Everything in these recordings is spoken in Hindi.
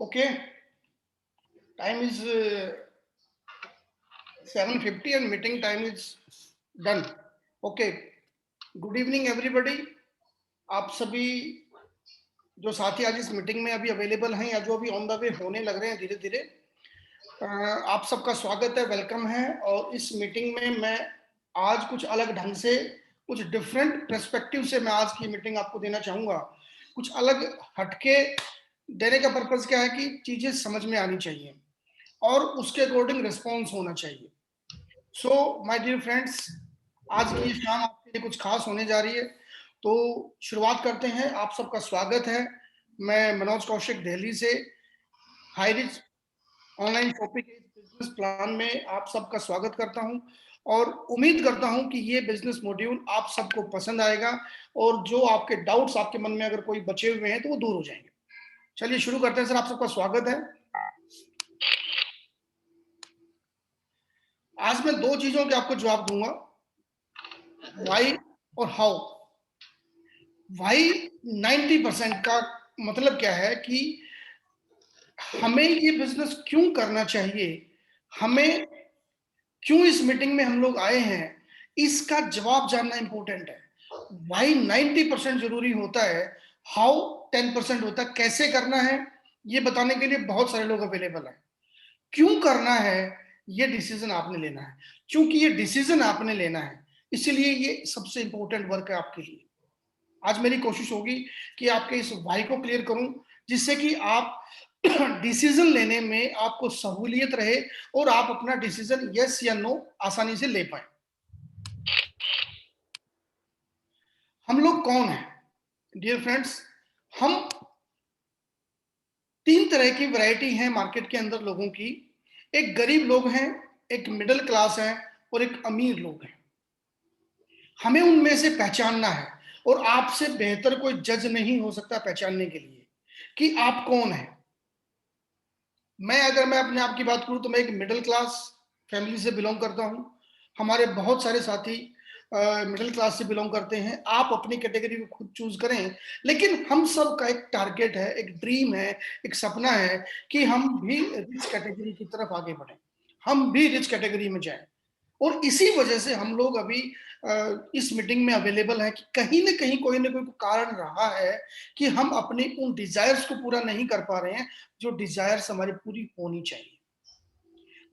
Okay, time is 7:50 and meeting time is done. Okay, good evening everybody. आप सभी जो साथी आज इस मीटिंग में अभी अवेलेबल हैं या जो अभी ऑन द वे होने लग रहे हैं धीरे धीरे, आप सबका स्वागत है, वेलकम है। और इस मीटिंग में मैं आज कुछ अलग ढंग से, कुछ डिफरेंट पर्सपेक्टिव से मैं आज की मीटिंग आपको देना चाहूंगा। कुछ अलग हटके देने का पर्पस क्या है कि चीजें समझ में आनी चाहिए और उसके अकॉर्डिंग रिस्पॉन्स होना चाहिए। सो माय डियर फ्रेंड्स, आज की शाम आपके लिए कुछ खास होने जा रही है, तो शुरुआत करते हैं। आप सबका स्वागत है। मैं मनोज कौशिक दिल्ली से high rich online shopping business plan में आप सबका स्वागत करता हूं और उम्मीद करता हूं कि ये बिजनेस मॉड्यूल आप सबको पसंद आएगा और जो आपके डाउट्स आपके मन में अगर कोई बचे हुए हैं तो वो दूर हो जाएंगे। चलिए शुरू करते हैं। सर, आप सबका स्वागत है। आज मैं दो चीजों के आपको जवाब दूंगा, वाई और हाउ। वाई 90% का मतलब क्या है कि हमें ये बिजनेस क्यों करना चाहिए, हमें क्यों इस मीटिंग में हम लोग आए हैं, इसका जवाब जानना इंपॉर्टेंट है। वाई 90% जरूरी होता है, हाउ 10% होता है। कैसे करना है ये बताने के लिए बहुत सारे लोग अवेलेबल हैं। क्यों करना है ये डिसीजन आपने लेना है। क्योंकि ये डिसीजन आपने लेना है, इसीलिए ये सबसे इंपॉर्टेंट वर्क है आपके लिए। आज मेरी कोशिश होगी कि आपके इस वाई को क्लियर करूं, जिससे कि आप डिसीजन लेने में आपको सहूलियत रहे और आप अपना डिसीजन यस या नो आसानी से ले पाए। हम लोग कौन हैं डियर फ्रेंड्स? हम तीन तरह की वैरायटी है मार्केट के अंदर लोगों की। एक गरीब लोग हैं, एक मिडिल क्लास है और एक अमीर लोग हैं। हमें उनमें से पहचानना है और आपसे बेहतर कोई जज नहीं हो सकता पहचानने के लिए कि आप कौन हैं। अगर मैं अपने आप की बात करूं तो मैं एक मिडिल क्लास फैमिली से बिलोंग करता हूं। हमारे बहुत सारे साथी मिडिल क्लास से बिलोंग करते हैं। आप अपनी कैटेगरी को खुद चूज करें, लेकिन हम सब का एक टारगेट है, एक ड्रीम है, एक सपना है कि हम भी रिच कैटेगरी की तरफ आगे बढ़ें, हम भी रिच कैटेगरी में जाएं। और इसी वजह से हम लोग अभी इस मीटिंग में अवेलेबल हैं कि कहीं ना कोई कारण रहा है कि हम अपने उन डिजायर्स को पूरा नहीं कर पा रहे हैं जो डिजायर्स हमारी पूरी होनी चाहिए।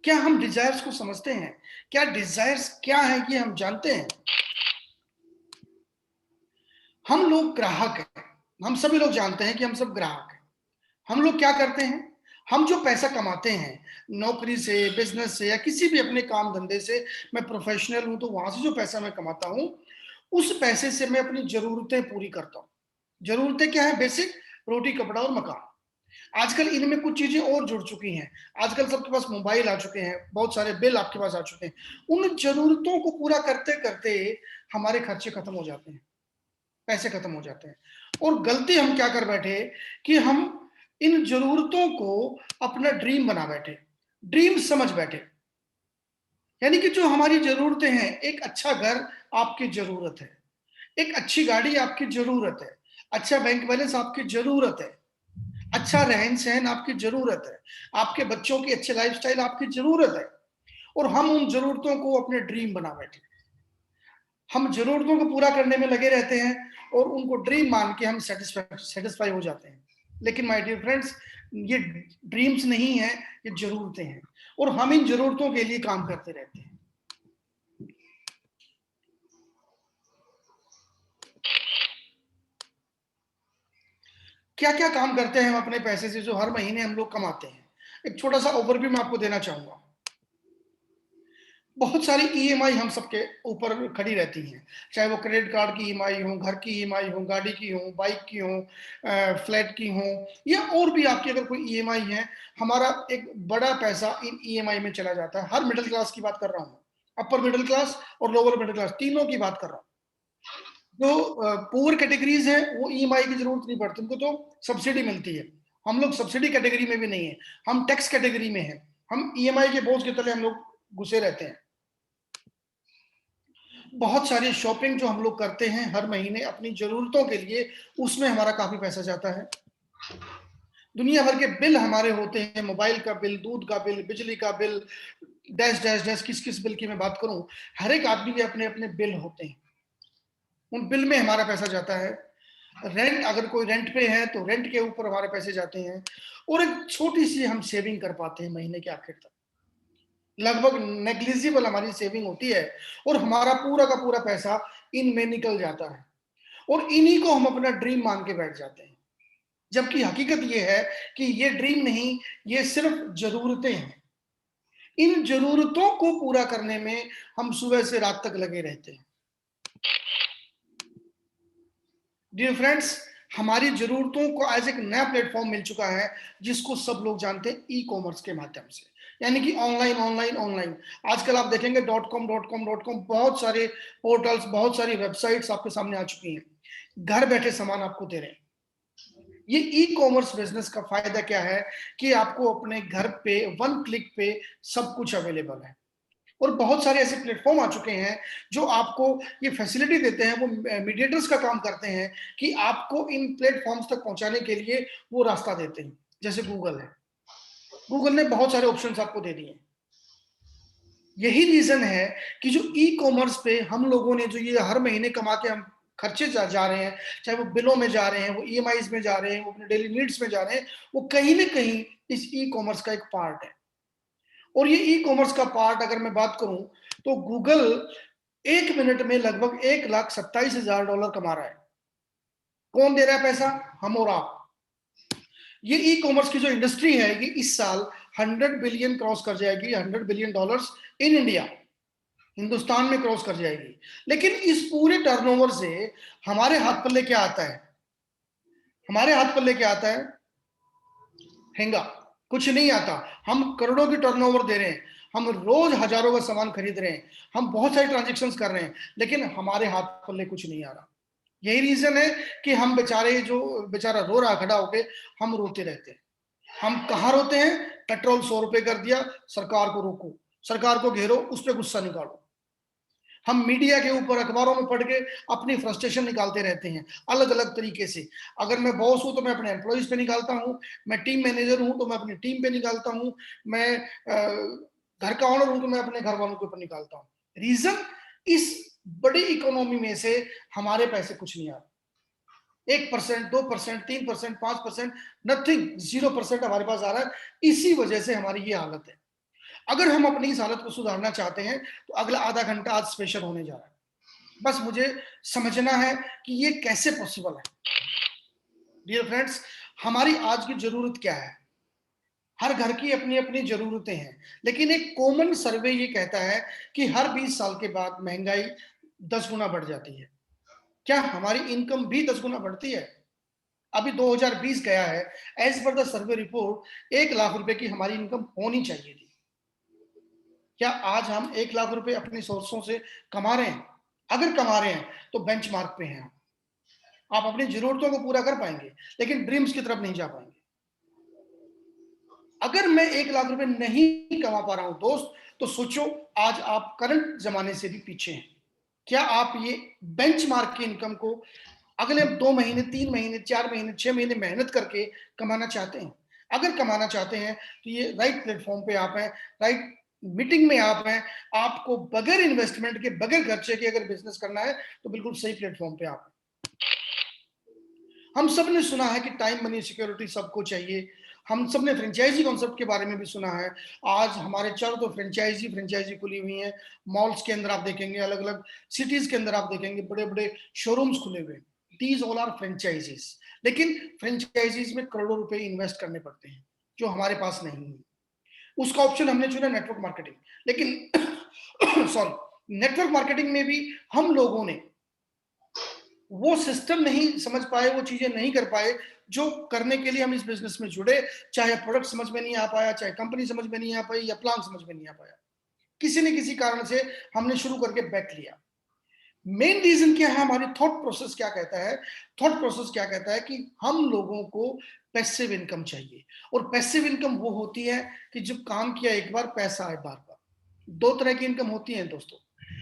क्या हम डिजायर्स को समझते हैं? क्या डिजायर्स क्या है ये हम जानते हैं? हम लोग ग्राहक हैं, हम सभी लोग जानते हैं कि हम सब ग्राहक हैं। हम लोग क्या करते हैं? हम जो पैसा कमाते हैं नौकरी से, बिजनेस से या किसी भी अपने काम धंधे से, मैं प्रोफेशनल हूं तो वहां से जो पैसा मैं कमाता हूं उस पैसे से मैं अपनी जरूरतें पूरी करता हूं। जरूरतें क्या है? बेसिक, रोटी कपड़ा और मकान। आजकल इनमें कुछ चीजें और जुड़ चुकी हैं। आजकल सबके पास मोबाइल आ चुके हैं, बहुत सारे बिल आपके पास आ चुके हैं। उन जरूरतों को पूरा करते करते हमारे खर्चे खत्म हो जाते हैं, पैसे खत्म हो जाते हैं। और गलती हम क्या कर बैठे कि हम इन जरूरतों को अपना ड्रीम बना बैठे, ड्रीम समझ बैठे। यानी कि जो हमारी जरूरतें हैं, एक अच्छा घर आपकी जरूरत है, एक अच्छी गाड़ी आपकी जरूरत है, अच्छा बैंक बैलेंस आपकी जरूरत है, अच्छा रहन सहन आपकी जरूरत है, आपके बच्चों की अच्छी लाइफस्टाइल आपकी जरूरत है। और हम उन जरूरतों को अपने ड्रीम बना बैठे। हम जरूरतों को पूरा करने में लगे रहते हैं और उनको ड्रीम मान के हम सेटिस्फाई हो जाते हैं। लेकिन माय डियर फ्रेंड्स, ये ड्रीम्स नहीं है, ये जरूरतें हैं और हम इन जरूरतों के लिए काम करते रहते हैं। क्या क्या काम करते हैं हम अपने पैसे से जो हर महीने हम लोग कमाते हैं? एक छोटा सा ओवरव्यू मैं आपको देना चाहूंगा। बहुत सारी ईएमआई हम सबके ऊपर खड़ी रहती हैं, चाहे वो क्रेडिट कार्ड की ईएमआई हो, घर की ईएमआई हो, गाड़ी की हो, बाइक की हो, फ्लैट की हो, या और भी आपकी अगर कोई ईएमआई है। हमारा एक बड़ा पैसा इन ईएमआई में चला जाता है। हर मिडिल क्लास की बात कर रहा हूँ, अपर मिडिल क्लास और लोअर मिडिल क्लास तीनों की बात कर रहा हूँ। जो पुअर कैटेगरीज है वो ईएमआई की जरूरत नहीं पड़ती, उनको तो सब्सिडी मिलती है। हम लोग सब्सिडी कैटेगरी में भी नहीं है, हम टैक्स कैटेगरी में है। हम ईएमआई के बोझ के तले हम लोग घुसे रहते हैं। बहुत सारी शॉपिंग जो हम लोग करते हैं हर महीने अपनी जरूरतों के लिए, उसमें हमारा काफी पैसा जाता है। दुनिया भर के बिल हमारे होते हैं, मोबाइल का बिल, दूध का बिल, बिजली का बिल, डैश डैश डैश, किस किस बिल की मैं बात करूं, हर एक आदमी के अपने अपने बिल होते हैं। उन बिल में हमारा पैसा जाता है। रेंट, अगर कोई रेंट पे है तो रेंट के ऊपर हमारे पैसे जाते हैं। और एक छोटी सी हम सेविंग कर पाते हैं महीने के आखिर तक, लगभग नेग्लिजिबल हमारी सेविंग होती है। और हमारा पूरा का पूरा पैसा इनमें निकल जाता है, और इन्हीं को हम अपना ड्रीम मान के बैठ जाते हैं। जबकि हकीकत ये है कि ये ड्रीम नहीं, ये सिर्फ जरूरतें हैं। इन जरूरतों को पूरा करने में हम सुबह से रात तक लगे रहते हैं। डियर फ्रेंड्स, हमारी जरूरतों को आज एक नया प्लेटफॉर्म मिल चुका है, जिसको सब लोग जानते हैं ई कॉमर्स के माध्यम से, यानी कि ऑनलाइन ऑनलाइन ऑनलाइन। आजकल आप देखेंगे dot com dot com dot com, बहुत सारे पोर्टल्स, बहुत सारी वेबसाइट्स आपके सामने आ चुकी हैं। घर बैठे सामान आपको दे रहे हैं। ये ई कॉमर्स बिजनेस का फायदा क्या है कि आपको अपने घर पे वन क्लिक पे सब कुछ अवेलेबल है। और बहुत सारे ऐसे प्लेटफॉर्म आ चुके हैं जो आपको ये फैसिलिटी देते हैं, वो मीडिएटर्स का काम करते हैं कि आपको इन प्लेटफॉर्म्स तक पहुंचाने के लिए वो रास्ता देते हैं। जैसे गूगल है, गूगल ने बहुत सारे ऑप्शंस आपको दे दिए। यही रीजन है कि जो ई कॉमर्स पे हम लोगों ने जो ये हर महीने कमा के हम खर्चे जा रहे हैं, चाहे वो बिलों में जा रहे हैं, वो ईएमआईज में जा रहे हैं, वो अपने डेली नीड्स में जा रहे हैं, वो कहीं ना कहीं इस ई कॉमर्स का एक पार्ट है। और ये ई कॉमर्स का पार्ट अगर मैं बात करूं तो गूगल 1 मिनट में लगभग $1,27,000 कमा रहा है। कौन दे रहा है पैसा? हम और आप। ये ई कॉमर्स की जो इंडस्ट्री है, ये इस साल 100 बिलियन क्रॉस कर जाएगी, $100 बिलियन इन इंडिया, हिंदुस्तान में क्रॉस कर जाएगी। लेकिन इस पूरे टर्नओवर से हमारे हाथ पल्ले क्या आता है? हमारे हाथ पल्ले क्या आता है? हेंगा, कुछ नहीं आता। हम करोड़ों की टर्नओवर दे रहे हैं, हम रोज हजारों का सामान खरीद रहे हैं, हम बहुत सारे ट्रांजेक्शन्स कर रहे हैं, लेकिन हमारे हाथ पल्ले कुछ नहीं आ रहा। यही रीजन है कि हम बेचारे, जो बेचारा रो रहा खड़ा होके, हम रोते रहते हैं। हम कहाँ रोते हैं? पेट्रोल 100 रुपए कर दिया, सरकार को रोको, सरकार को घेरो, उस पर गुस्सा निकालो। हम मीडिया के ऊपर अखबारों में पढ़ के अपनी फ्रस्ट्रेशन निकालते रहते हैं अलग अलग तरीके से। अगर मैं बॉस हूं तो मैं अपने एम्प्लॉइज पे निकालता हूं, मैं टीम मैनेजर हूं तो मैं अपनी टीम पे निकालता हूं, मैं घर का ऑनर हूं तो मैं अपने घर वालों के ऊपर निकालता हूं। रीजन, इस बड़ी इकोनॉमी में से हमारे पैसे कुछ नहीं आ रहे। 1%, 2%, 3%, 5%, नथिंग, 0% हमारे पास आ रहा है। इसी वजह से हमारी ये हालत है। अगर हम अपनी इस हालत को सुधारना चाहते हैं तो अगला आधा घंटा आज स्पेशल होने जा रहा है। बस मुझे समझना है कि ये कैसे पॉसिबल है। डियर फ्रेंड्स, हमारी आज की जरूरत क्या है? हर घर की अपनी अपनी जरूरतें हैं, लेकिन एक कॉमन सर्वे ये कहता है कि हर 20 साल के बाद महंगाई 10 गुना बढ़ जाती है। क्या हमारी इनकम भी 10 गुना बढ़ती है? अभी 2020 गया है, as per the survey report 1 lakh रुपए की हमारी इनकम होनी चाहिए थी। क्या आज हम 1 लाख रुपए अपनी सोर्सों से कमा रहे हैं? अगर कमा रहे हैं तो बेंचमार्क पे हैं आप अपनी जरूरतों को पूरा कर पाएंगे, लेकिन ड्रीम्स की तरफ नहीं जा पाएंगे। अगर मैं 1 लाख रुपए नहीं कमा पा रहा हूं दोस्त, तो सोचो आज आप करंट जमाने से भी पीछे हैं। क्या आप ये बेंचमार्क की इनकम को अगले 2 महीने, 3 महीने, 4 महीने, 6 महीने मेहनत करके कमाना चाहते हैं? अगर कमाना चाहते हैं तो ये राइट प्लेटफॉर्म पे आप हैं, राइट मीटिंग में आप हैं। आपको बगैर इन्वेस्टमेंट के, बगैर खर्चे के अगर बिजनेस करना है तो बिल्कुल सही प्लेटफॉर्म पे आप हैं। हम सब ने सुना है कि टाइम, मनी, सिक्योरिटी सबको चाहिए। हम सब ने फ्रेंचाइजी कॉन्सेप्ट के बारे में भी सुना है। आज हमारे चारों तो फ्रेंचाइजी फ्रेंचाइजी खुली हुई हैं। मॉल्स के अंदर आप देखेंगे, अलग अलग सिटीज के अंदर आप देखेंगे बड़े बड़े शोरूम्स खुले हुए हैं। These all are franchises. लेकिन फ्रेंचाइजीज में करोड़ों रुपए इन्वेस्ट करने पड़ते हैं, जो हमारे पास नहीं है। उसका ऑप्शन हमने चुना नेटवर्क मार्केटिंग। लेकिन सॉरी, नेटवर्क मार्केटिंग में भी हम लोगों ने वो सिस्टम नहीं समझ पाए, वो चीजें नहीं कर पाए जो करने के लिए हम इस बिजनेस में जुड़े। चाहे प्रोडक्ट समझ में नहीं आ पाया, चाहे कंपनी समझ में नहीं आ पाई, या प्लान समझ में नहीं आ पाया, किसी न किसी कारण से हमने शुरू करके बैक लिया। मेन रीजन क्या है? हमारी थॉट प्रोसेस क्या कहता है? थॉट प्रोसेस क्या कहता है कि हम लोगों को पैसिव इनकम चाहिए। और पैसिव इनकम वो होती है कि जब काम किया एक बार, पैसा आए बार बार। दो तरह की इनकम होती है दोस्तों,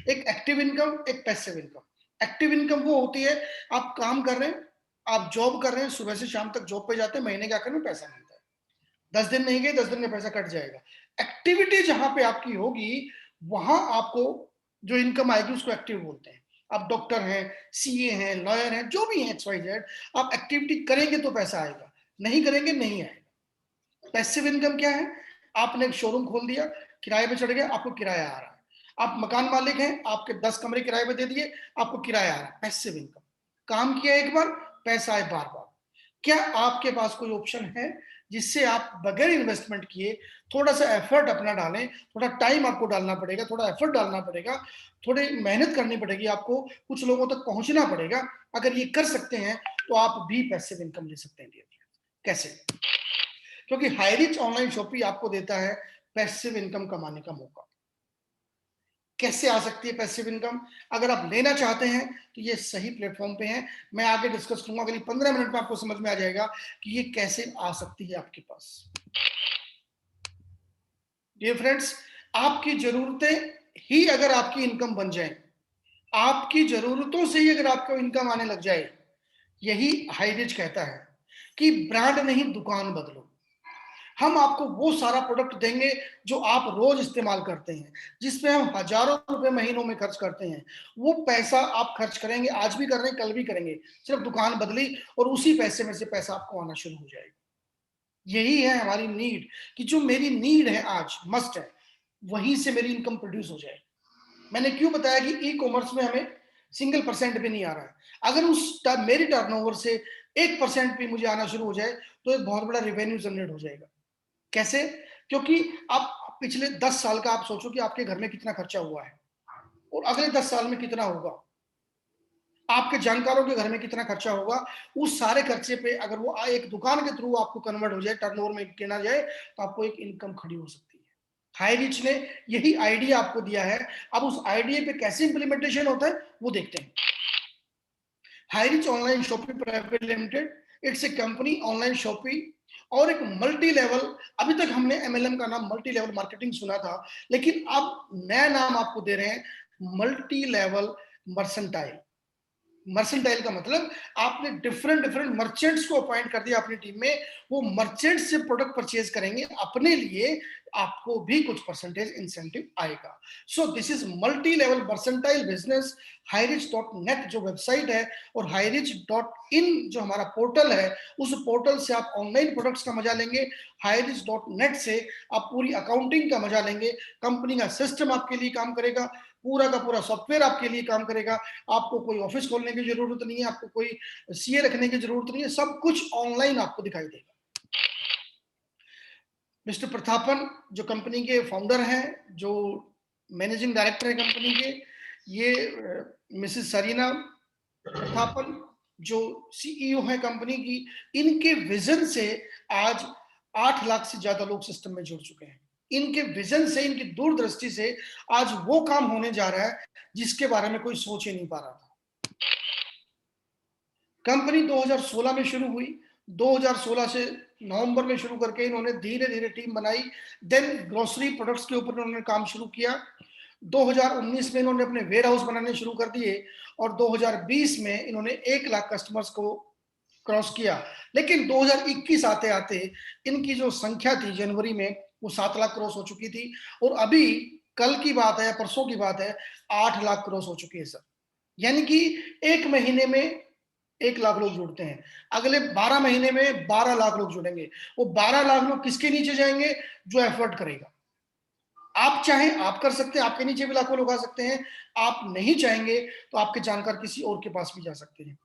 एक एक्टिव इनकम, एक पैसिव इनकम। एक्टिव इनकम वो होती है, आप काम कर रहे हैं, आप जॉब कर रहे हैं, सुबह से शाम तक जॉब पे जाते हैं, महीने के आखिर में पैसा मिलता है। 10 दिन नहीं गए, 10 दिन का पैसा कट जाएगा। एक्टिविटी जहां पे आपकी होगी, वहां आपको जो इनकम आएगी उसको एक्टिव बोलते हैं। आप डॉक्टर हैं, सीए हैं, लॉयर हैं, जो भी हैं XYZ, आप एक्टिविटी करेंगे तो पैसा आएगा, नहीं करेंगे नहीं आएगा। पैसिव इनकम क्या है? आपने एक शोरूम खोल दिया, किराए पे चढ़ गया, आपको किराया आ रहा है। आप मकान मालिक हैं, आपके 10 कमरे किराए पे दे दिए, आपको किराया आ रहा है, पैसिव इनकम। काम किया एक बार, पैसा आए बार बार। क्या आपके पास कोई ऑप्शन है जिससे आप बगैर इन्वेस्टमेंट किए थोड़ा सा एफर्ट अपना डालें? थोड़ा टाइम आपको डालना पड़ेगा, थोड़ा एफर्ट डालना पड़ेगा, थोड़ी मेहनत करनी पड़ेगी आपको, कुछ लोगों तक पहुंचना पड़ेगा। अगर ये कर सकते हैं तो आप भी पैसिव इनकम ले सकते हैं। कैसे? क्योंकि हाईरिच ऑनलाइन शॉपिंग आपको देता है पैसिव इनकम कमाने का मौका। कैसे आ सकती है पैसिव इनकम? अगर आप लेना चाहते हैं तो ये सही प्लेटफॉर्म पे है। मैं आगे डिस्कस करूंगा, अगली 15 मिनट में आपको समझ में आ जाएगा कि ये कैसे आ सकती है आपके पास। डियर फ्रेंड्स, आपकी जरूरतें ही अगर आपकी इनकम बन जाए, आपकी जरूरतों से ही अगर आपको इनकम आने लग जाए, यही हाईरिच कहता है कि ब्रांड नहीं दुकान बदलो। हम आपको वो सारा प्रोडक्ट देंगे जो आप रोज इस्तेमाल करते हैं, जिसपे हम हजारों रुपए महीनों में खर्च करते हैं। वो पैसा आप खर्च करेंगे, आज भी कर रहे हैं, कल भी करेंगे, सिर्फ दुकान बदली और उसी पैसे में से पैसा आपको आना शुरू हो जाएगा। यही है हमारी नीड, कि जो मेरी नीड है आज, मस्ट है, वहीं से मेरी इनकम प्रोड्यूस हो जाए। मैंने क्यों बताया कि ई कॉमर्स में हमें सिंगल परसेंट भी नहीं आ रहा है। अगर मेरी टर्नओवर से 1% भी मुझे आना शुरू हो जाए तो एक बहुत बड़ा रेवेन्यू जनरेट हो जाएगा। कैसे? क्योंकि आप पिछले 10 साल का आप सोचो कि आपके घर में कितना खर्चा हुआ है और अगले 10 साल में कितना होगा, आपके जानकारों के घर में कितना खर्चा होगा। उस सारे खर्चे पे अगर वो एक दुकान के थ्रू आपको कन्वर्ट हो जाए, टर्नओवर में गिना जाए, तो आपको एक इनकम खड़ी हो सकती है। हाईरिच ने यही आइडिया आपको दिया है। अब उस आइडिया पे कैसे इंप्लीमेंटेशन होता है वो देखते हैं। Highrich online shopping private limited, it's a company online shopping और एक मल्टी लेवल। अभी तक हमने एमएलएम का नाम मल्टी लेवल मार्केटिंग सुना था, लेकिन अब नया नाम आपको दे रहे हैं मल्टी लेवल मर्सेंटाइल। मर्सेंटाइल का मतलब आपने डिफरेंट डिफरेंट मर्चेंट्स को अपॉइंट कर दिया अपनी टीम में। वो मर्चेंट से प्रोडक्ट परचेज करेंगे अपने लिए, आपको भी कुछ परसेंटेज इंसेंटिव आएगा। So this is multi level mercantile business. हाईरिच.net जो वेबसाइट है और हाईरिच.in जो हमारा पोर्टल है, उस पोर्टल से आप ऑनलाइन प्रोडक्ट्स का मजा लेंगे। हाईरिच.net से आप पूरी अकाउंटिंग का मजा लेंगे। कंपनी का सिस्टम आपके लिए काम करेगा, पूरा का पूरा सॉफ्टवेयर आपके लिए काम करेगा। आपको कोई ऑफिस खोलने की जरूरत नहीं है, आपको कोई सीए रखने की जरूरत नहीं है, सब कुछ ऑनलाइन आपको दिखाई देगा। मिस्टर प्रतापन जो कंपनी के फाउंडर हैं, जो मैनेजिंग डायरेक्टर है कंपनी के, ये मिसेस सरीना प्रतापन जो सीईओ है कंपनी की, इनके विजन से आज 8 लाख से ज्यादा लोग सिस्टम में जुड़ चुके हैं। इनके विजन से, इनकी दूरदृष्टि से आज वो काम होने जा रहा है जिसके बारे में कोई सोच ही नहीं पा रहा था। कंपनी 2016 में शुरू हुई। 2016 से नवंबर में शुरू करके इन्होंने धीरे धीरे टीम बनाई। देन ग्रोसरी प्रोडक्ट्स के ऊपर इन्होंने काम शुरू किया। 2019 में इन्होंने अपने वेयर हाउस बनाने शुरू कर दिए और 2020 में इन्होंने 1 लाख कस्टमर्स को क्रॉस किया। लेकिन 2021 आते आते इनकी जो संख्या थी जनवरी में, वो 7 लाख क्रॉस हो चुकी थी और अभी कल की बात है, परसों की बात है, 8 लाख क्रॉस हो चुकी है सर। यानी कि एक महीने में 1 लाख लोग जुड़ते हैं, अगले 12 महीने में 12 लाख लोग जुड़ेंगे। वो 12 लाख लोग किसके नीचे जाएंगे? जो एफर्ट करेगा। आप चाहें आप कर सकते हैं, आपके नीचे भी लाखों लोग आ सकते हैं। आप नहीं चाहेंगे तो आपके जानकार किसी और के पास भी जा सकते हैं।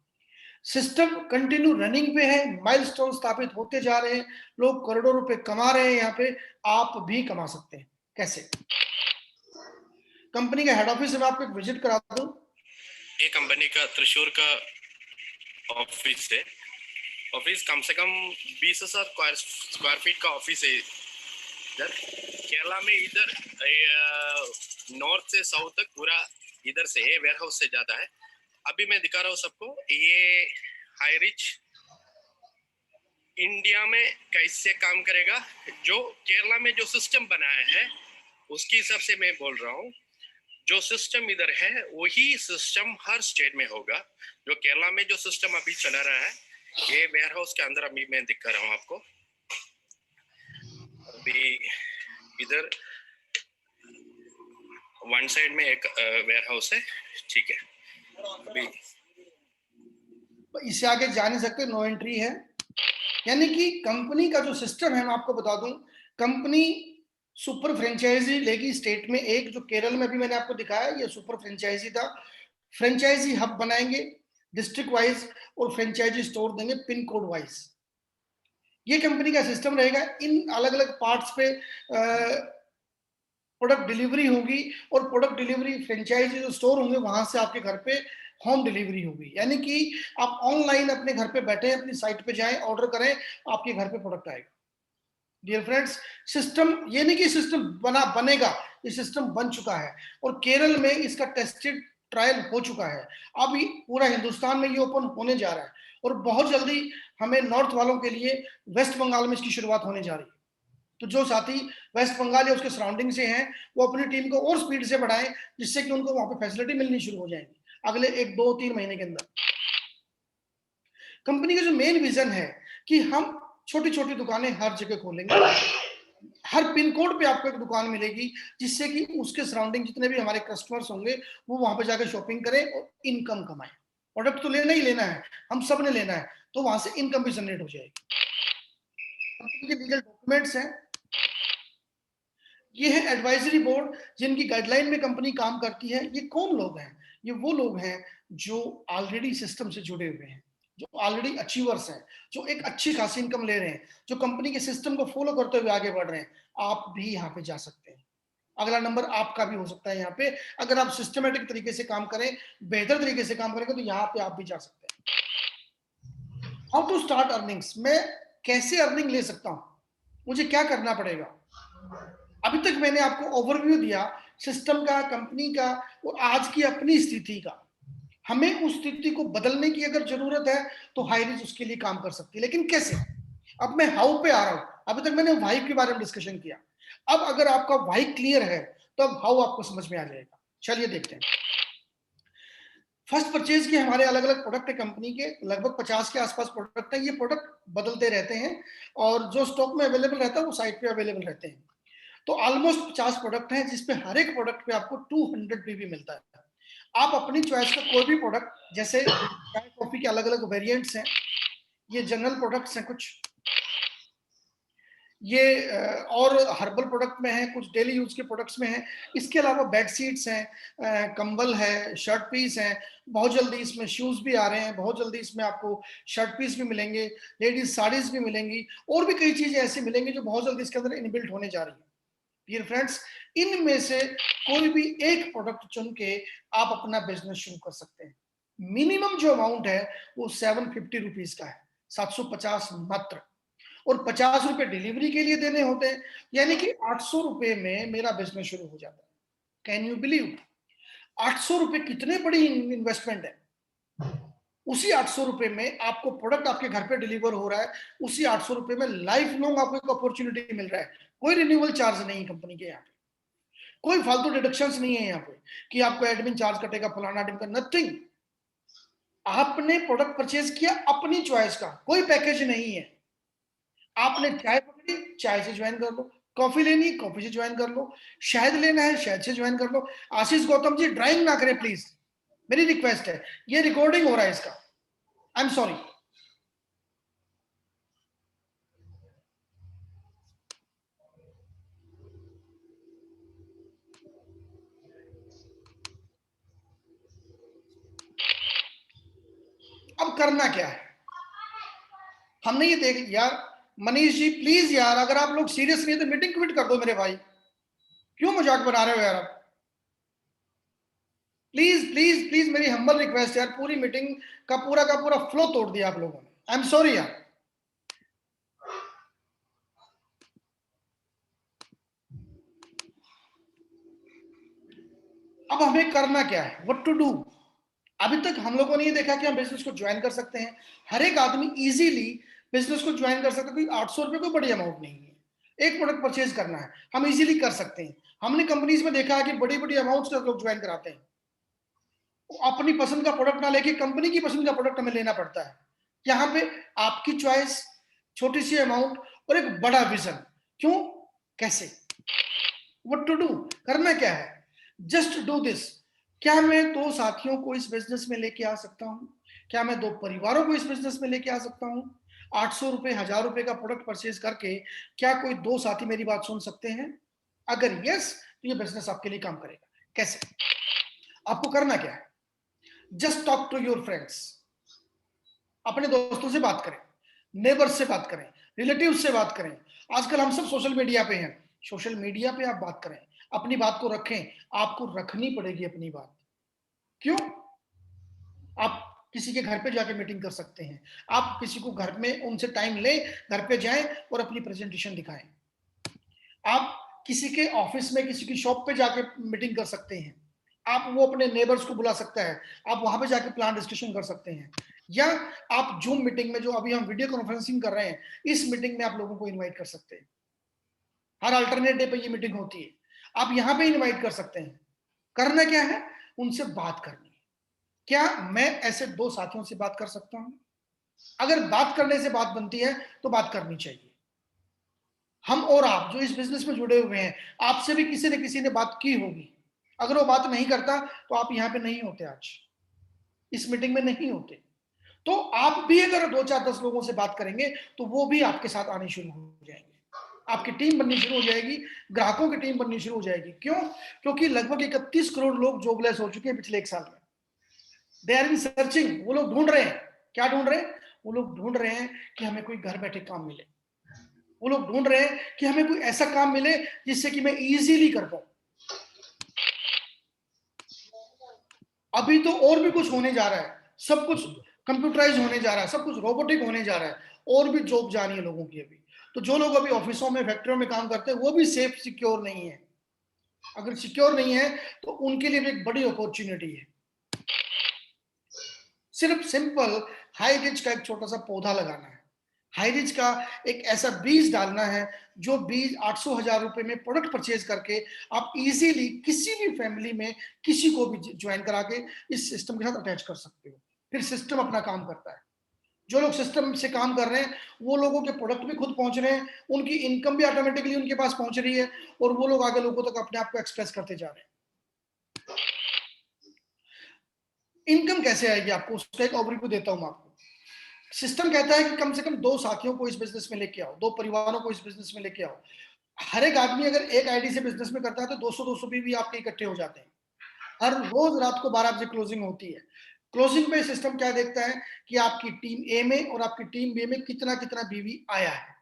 सिस्टम कंटिन्यू रनिंग पे है, माइलस्टोन स्थापित होते जा रहे हैं, लोग करोड़ों रुपए कमा रहे हैं। यहाँ पे आप भी कमा सकते हैं। कैसे? कंपनी का हेड ऑफिस में आपको एक विजिट करा दूं। ये कंपनी का त्रिशूर का ऑफिस है। ऑफिस कम से कम 20,000 स्क्वायर फीट का ऑफिस है इधर केरला में। इधर नॉर्थ से साउथ तक पूरा इधर से है, वेयर हाउस से ज्यादा है। अभी मैं दिखा रहा हूँ सबको, ये हाईरिच इंडिया में कैसे काम करेगा। जो केरला में जो सिस्टम बनाया है उसके हिसाब से मैं बोल रहा हूँ। जो सिस्टम इधर है वही सिस्टम हर स्टेट में होगा। जो केरला में जो सिस्टम अभी चला रहा है ये वेयर हाउस के अंदर अभी मैं दिखा रहा हूँ आपको। अभी इधर वन साइड में एक वेयर हाउस है, ठीक है। अभी इससे आगे जा नहीं सकते, नो एंट्री है। यानी कि कंपनी का जो सिस्टम है, मैं आपको बता दूं, कंपनी सुपर फ्रेंचाइजी लेगी स्टेट में एक, जो केरल में भी मैंने आपको दिखाया, ये सुपर फ्रेंचाइजी था। फ्रेंचाइजी हब बनाएंगे डिस्ट्रिक्ट वाइज और फ्रेंचाइजी स्टोर देंगे पिन कोड वाइज। ये कंपनी का सिस्टम रहेगा। इन अलग अलग पार्ट्स पे प्रोडक्ट डिलीवरी होगी और प्रोडक्ट डिलीवरी फ्रेंचाइजी जो स्टोर होंगे वहां से आपके घर पे होम डिलीवरी होगी। यानी कि आप ऑनलाइन अपने घर पे बैठे अपनी साइट पे जाएं, ऑर्डर करें, आपके घर पे प्रोडक्ट आएगा। डियर फ्रेंड्स, सिस्टम ये नहीं कि सिस्टम बनेगा, ये सिस्टम बन चुका है और केरल में इसका टेस्टेड ट्रायल हो चुका है। अभी पूरा हिंदुस्तान में ये ओपन होने जा रहा है और बहुत जल्दी हमें नॉर्थ वालों के लिए वेस्ट बंगाल में इसकी शुरुआत होने जा रही है। तो जो साथी वेस्ट बंगाल या उसके सराउंडिंग से हैं, वो अपनी टीम को और स्पीड से बढ़ाएं, जिससे कि उनको वहां पे फैसिलिटी मिलनी शुरू हो जाएगी अगले 1-2-3 महीने के अंदर। कंपनी का जो मेन विजन है कि हम छोटी छोटी दुकानें हर जगह खोलेंगे, हर पिन कोड पे आपको एक दुकान मिलेगी, जिससे कि उसके सराउंडिंग जितने भी हमारे कस्टमर्स होंगे वो वहां पे जाकर शॉपिंग करें और इनकम कमाएं। प्रोडक्ट तो लेना ही लेना है, हम सब ने लेना है, तो वहां से इनकम भी जनरेट हो जाएगी। कंपनी के लीगल डॉक्यूमेंट्स हैं, ये है एडवाइजरी बोर्ड जिनकी गाइडलाइन में कंपनी काम करती है। ये कौन लोग हैं? ये वो लोग हैं जो ऑलरेडी सिस्टम से जुड़े हुए हैं, जो ऑलरेडी अचीवर्स हैं, जो एक अच्छी खासी इनकम ले रहे हैं, जो कंपनी के सिस्टम को फॉलो करते हुए आगे बढ़ रहे हैं। आप भी यहाँ पे जा सकते हैं। अगला नंबर आपका भी हो सकता है यहाँ पे, अगर आप सिस्टमेटिक तरीके से काम करें, बेहतर तरीके से काम करेंगे, तो यहाँ पे आप भी जा सकते हैं। हाउ टू स्टार्ट अर्निंग्स, मैं कैसे अर्निंग ले सकता हूँ, मुझे क्या करना पड़ेगा? अभी तक मैंने आपको ओवरव्यू दिया सिस्टम का, कंपनी का और आज की अपनी स्थिति का। हमें उस स्थिति को बदलने की अगर जरूरत है तो हाईरिज उसके लिए काम कर सकती है, लेकिन कैसे? अब मैं हाउ पे आ रहा हूं। अभी तक मैंने वाई के बारे में डिस्कशन किया, अब अगर आपका वाई क्लियर है तो अब हाउ आपको समझ में आ जाएगा। चलिए देखते हैं। फर्स्ट परचेज के हमारे अलग अलग प्रोडक्ट है कंपनी के, लगभग 50 के आसपास प्रोडक्ट है। ये प्रोडक्ट बदलते रहते हैं और जो स्टॉक में अवेलेबल रहता है वो साइट पे अवेलेबल रहते हैं। तो ऑलमोस्ट 50 प्रोडक्ट हैं, जिसपे हर एक प्रोडक्ट पे आपको 200 पीवी मिलता है। आप अपनी चॉइस का कोई भी प्रोडक्ट, जैसे चाय कॉफी के अलग अलग वेरिएंट्स हैं, ये जनरल प्रोडक्ट्स हैं कुछ, ये और हर्बल प्रोडक्ट में है, कुछ डेली यूज के प्रोडक्ट्स में है। इसके अलावा बेड शीट्स हैं, कंबल है, शर्ट पीस हैं। बहुत जल्दी इसमें शूज भी आ रहे हैं, बहुत जल्दी इसमें आपको शर्ट पीस भी मिलेंगे, लेडीज साड़ीज भी मिलेंगी, और भी कई चीजें ऐसी मिलेंगी जो बहुत जल्दी इसके अंदर इनबिल्ट होने जा रही है। डियर फ्रेंड्स, इनमें से कोई भी एक प्रोडक्ट चुन के आप अपना बिजनेस शुरू कर सकते हैं। मिनिमम जो अमाउंट है वो 750 रुपीज का है, 750 मात्र, और 50 रुपए डिलीवरी के लिए देने होते हैं। यानी कि 800 रुपए में मेरा बिजनेस शुरू हो जाता है। Can you believe? 800 रुपए कितने बड़ी इन्वेस्टमेंट है। उसी 800 रुपए में आपको प्रोडक्ट आपके घर पे डिलीवर हो रहा है, उसी 800 रुपए में लाइफ लॉन्ग आपको एक अपॉर्चुनिटी मिल रहा है। कोई रिन्यूअल चार्ज नहीं कंपनी के यहाँ पे, कोई फालतू डिडक्शंस नहीं है यहाँ पे कि आपको एडमिन चार्ज कटेगा, फलाना टिमका, नथिंग। आपने प्रोडक्ट परचेज किया अपनी चॉइस का, कोई पैकेज नहीं है। आपने चाय पकड़ी, चाय से ज्वाइन कर लो, कॉफी लेनी कॉफी से ज्वाइन कर लो, शहद लेना है शहद से ज्वाइन कर लो। आशीष गौतम जी ड्राइंग ना करें प्लीज, मेरी रिक्वेस्ट है। ये रिकॉर्डिंग हो रहा है इसका, आई एम सॉरी। अब करना क्या है, हमने ये देख यार। मनीष जी प्लीज यार, अगर आप लोग सीरियस नहीं है तो मीटिंग क्विट कर दो मेरे भाई, क्यों मजाक बना रहे हो यार आप? प्लीज प्लीज प्लीज, मेरी हम्बल रिक्वेस्ट यार, पूरी मीटिंग का पूरा फ्लो तोड़ दिया आप लोगों ने, आई एम सॉरी यार। अब हमें करना क्या है, व्हाट टू डू? अभी तक हम लोगों ने ये देखा कि हम बिजनेस को ज्वाइन कर सकते हैं, हर एक आदमी इजीली बिजनेस को ज्वाइन कर सकता है। 800 रुपए कोई बड़ी अमाउंट नहीं है, एक प्रोडक्ट परचेज करना है, हम इजीली कर सकते हैं। हमने कंपनीज में देखा है कि बड़ी बड़ी अमाउंट से लोग ज्वाइन कराते हैं, अपनी पसंद का प्रोडक्ट ना लेके कंपनी की पसंद का प्रोडक्ट हमें लेना पड़ता है। यहाँ पे आपकी चॉइस, छोटी सी अमाउंट और एक बड़ा विजन। क्यों, कैसे, व्हाट टू डू, करना क्या है, जस्ट डू दिस। क्या मैं 2 साथियों को इस बिजनेस में लेके आ सकता हूँ? क्या मैं 2 परिवारों को इस बिजनेस में लेके आ सकता हूँ? 800 रुपए, 1000 रुपए का प्रोडक्ट परचेज करके क्या कोई 2 साथी मेरी बात सुन सकते हैं? अगर यस, तो ये बिजनेस आपके लिए काम करेगा। कैसे? आपको करना क्या है? Just talk to your friends. अपने दोस्तों से बात करें, नेबर्स से बात करें, रिलेटिव्स से बात करें। आजकल हम सब सोशल मीडिया पे हैं, सोशल मीडिया पे आप बात करें, अपनी बात को रखें। आपको रखनी पड़ेगी अपनी बात। क्यों? आप किसी के घर पे जाके मीटिंग कर सकते हैं, आप किसी को घर में उनसे टाइम लें, घर पे जाएं और अपनी प्रेजेंटेशन दिखाएं। आप किसी के ऑफिस में, किसी की शॉप पे जाके मीटिंग कर सकते हैं। आप वो अपने नेबर्स को बुला सकता है, आप वहां पे जाके प्लान डिस्कशन कर सकते हैं। या आप जूम मीटिंग में, जो अभी हम वीडियो कॉन्फ्रेंसिंग कर रहे हैं, इस मीटिंग में आप लोगों को इनवाइट कर सकते हैं। हर अल्टरनेट डे पे ये मीटिंग होती है, आप यहाँ पे इनवाइट कर सकते हैं। करना क्या है? उनसे बात करनी है। क्या मैं ऐसे 2 साथियों से बात कर सकता हूं? अगर बात करने से बात बनती है तो बात करनी चाहिए। हम और आप जो इस बिजनेस में जुड़े हुए हैं, आपसे भी किसी न किसी ने बात की होगी। अगर वो बात नहीं करता तो आप यहाँ पे नहीं होते, आज इस मीटिंग में नहीं होते। तो आप भी अगर 2 4 10 लोगों से बात करेंगे तो वो भी आपके साथ आने शुरू हो जाएंगे, आपकी टीम बननी शुरू हो जाएगी, ग्राहकों की टीम बननी शुरू हो जाएगी। क्यों? क्योंकि लगभग 31 करोड़ लोग जॉबलेस हो चुके हैं पिछले 1 साल में। दे आर इन सर्चिंग, वो लोग ढूंढ रहे हैं। क्या ढूंढ रहे हैं? वो लोग ढूंढ रहे हैं कि हमें कोई घर बैठे काम मिले। वो लोग ढूंढ रहे हैं कि हमें कोई ऐसा काम मिले जिससे कि मैं इजीली कर पाऊं। अभी तो और भी कुछ होने जा रहा है, सब कुछ कंप्यूटराइज होने जा रहा है, सब कुछ रोबोटिक होने जा रहा है, और भी जॉब जानी है लोगों की अभी। तो जो लोग अभी ऑफिसों में, फैक्ट्रियों में काम करते हैं, वो भी सेफ सिक्योर नहीं है। अगर सिक्योर नहीं है तो उनके लिए भी एक बड़ी अपॉर्चुनिटी है। सिर्फ सिंपल हाई रिच का एक छोटा सा पौधा लगाना है, हाई रिच का एक ऐसा बीज डालना है, जो बीज 800 1000 रुपए में प्रोडक्ट परचेज करके आप इजीली किसी भी फैमिली में किसी को भी ज्वाइन करा के इस सिस्टम के साथ अटैच कर सकते हो। फिर सिस्टम अपना काम करता है। जो लोग सिस्टम से काम कर रहे हैं, वो लोगों के प्रोडक्ट भी खुद पहुंच रहे हैं, उनकी इनकम भी ऑटोमेटिकली उनके पास पहुंच रही है, और वो लोग आगे लोगों तक अपने आप को एक्सप्रेस करते जा रहे हैं। इनकम कैसे आएगी आपको, उसका एक ओवरव्यू देता हूं मैं आपको। सिस्टम कहता है कि कम से कम 2 साथियों को इस बिजनेस में लेके आओ, 2 परिवारों को इस बिजनेस में लेके आओ। हर एक आदमी अगर एक आईडी से बिजनेस में करता है तो 200-200 भी आपके इकट्ठे हो जाते हैं। हर रोज रात को 12 बजे क्लोजिंग होती है। क्लोजिंग पे सिस्टम क्या देखता है कि आपकी टीम ए में और आपकी टीम बी में कितना कितना बीवी आया है,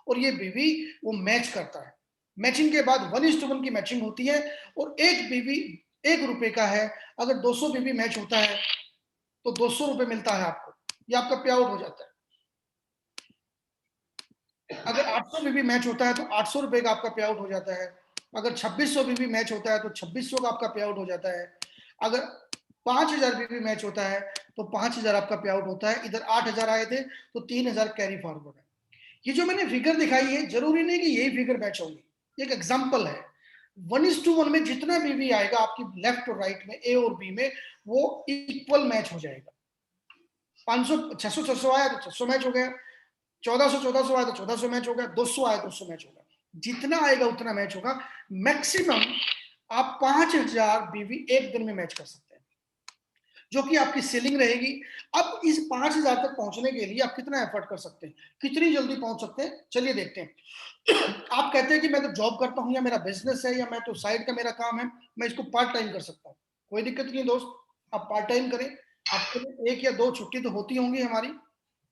और ये बीवी वो मैच करता है। मैचिंग के बाद 1:1 की मैचिंग होती है, और एक बीवी 1 रुपए का है। अगर 200 बीवी मैच होता है तो 200 रुपए मिलता है आपको, ये आपका पे आउट हो जाता है। अगर 800 बीबी मैच होता है तो 800 रुपए का आपका पे आउट हो जाता है। अगर 2600 बीबी मैच होता है तो 2600 का आपका पे आउट हो जाता है। अगर 5000 बीबी मैच होता है तो 5000 आपका पे आउट होता है। इधर 8000 आए थे तो 3000 कैरी फॉरवर्ड है। ये जो मैंने फिगर दिखाई है, जरूरी नहीं कि यही फिगर मैच होगी, एक एग्जाम्पल है। 1:1 में जितना बीबी आएगा आपकी लेफ्ट और राइट में, ए और बी में, वो इक्वल मैच हो जाएगा। 500 600 आया तो 600 मैच हो गया, 1400 आया तो 1400 मैच होगा, 200 आया तो 200 मैच होगा। जितना आएगा उतना मैच होगा। मैक्सिमम आप 5000 बीवी एक दिन में मैच कर सकते हैं, जो कि आपकी सेलिंग रहेगी। अब इस 5000 तक पहुंचने के लिए आप कितना एफर्ट कर सकते हैं, कितनी जल्दी पहुंच सकते हैं, चलिए देखते हैं। आप कहते हैं कि मैं तो जॉब करता हूं, या मेरा बिजनेस है, या मैं तो साइड का मेरा काम है, मैं इसको पार्ट टाइम कर सकता हूं। कोई दिक्कत नहीं दोस्त, आप पार्ट टाइम करें। आपके 1 या 2 छुट्टी तो होती होंगी हमारी,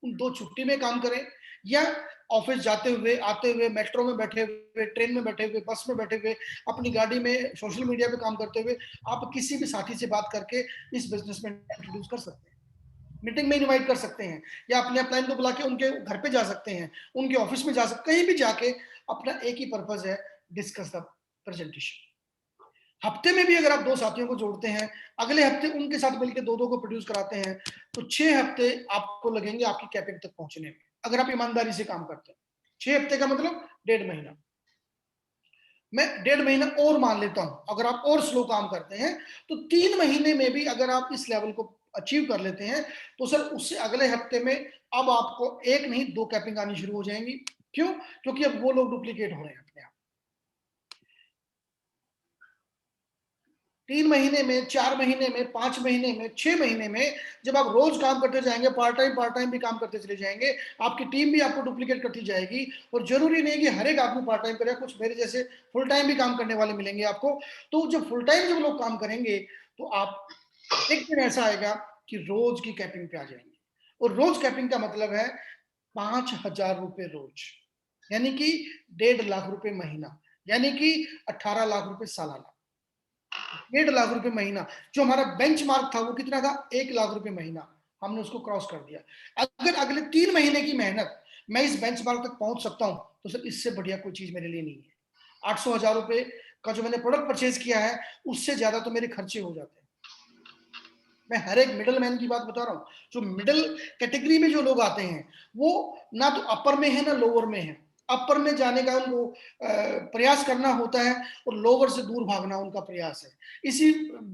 उन 2 छुट्टी में काम करें, या ऑफिस जाते हुए, आते हुए, मेट्रो में बैठे हुए, ट्रेन में बैठे हुए, बस में बैठे हुए, अपनी गाड़ी में, सोशल मीडिया पे काम करते हुए, आप किसी भी साथी से बात करके इस बिजनेस में इंट्रोड्यूस कर सकते हैं। मीटिंग में इनवाइट कर सकते हैं, या अपने अपलाइन को बुला के उनके घर पे जा सकते हैं, उनके ऑफिस में जा सकते, कहीं भी जाके अपना एक ही पर्पज है, डिस्कस द प्रेजेंटेशन। हफ्ते में भी अगर आप 2 साथियों को जोड़ते हैं, अगले हफ्ते उनके साथ मिलकर 2-2 को प्रोड्यूस कराते हैं, तो 6 हफ्ते आपको लगेंगे आपकी कैपिंग तक पहुंचने में, अगर आप ईमानदारी से काम करते हैं। 6 हफ्ते का मतलब 1.5 महीना। मैं 1.5 महीना और मान लेता हूं, अगर आप और स्लो काम करते हैं तो 3 महीने में भी अगर आप इस लेवल को अचीव कर लेते हैं तो सर उससे अगले हफ्ते में अब आपको एक नहीं 2 कैपिंग आनी शुरू हो जाएंगी। क्यों? क्योंकि अब वो लोग डुप्लीकेट हो रहे हैं अपने आप। 3 महीने में, 4 महीने में, 5 महीने में, 6 महीने में जब आप रोज काम करते जाएंगे, पार्ट टाइम भी काम करते चले जाएंगे, आपकी टीम भी आपको डुप्लीकेट करती जाएगी। और जरूरी नहीं कि हर एक आदमी पार्ट टाइम करे, कुछ मेरे जैसे फुल टाइम भी काम करने वाले मिलेंगे आपको। तो जब फुल टाइम जब लोग काम करेंगे तो आप एक दिन ऐसा आएगा कि रोज की कैपिंग पे आ जाएंगे। और रोज कैपिंग का मतलब है 5,000 रुपए रोज, यानी कि 1.5 लाख रुपए महीना, यानी कि 18 लाख रुपए सालाना। 1.5 लाख रुपए महीना, जो हमारा बेंच मार्क था वो कितना था? 1 लाख रुपए महीना, हमने उसको क्रॉस कर दिया। अगर अगले 3 महीने की मेहनत मैं इस बेंच मार्क तक पहुंच सकता हूं तो सर इससे बढ़िया कोई चीज मेरे लिए नहीं है। 800,000 रुपए का जो मैंने प्रोडक्ट परचेज किया है उससे ज्यादा तो मेरे खर्चे हो जाते हैं। मैं हर एक मिडिल मैन की बात बता रहा हूँ। जो मिडिल कैटेगरी में जो लोग आते हैं वो ना तो अपर में है ना लोअर में है। अपर में जाने का उनको प्रयास करना होता है और लोअर से दूर भागना उनका प्रयास है। इसी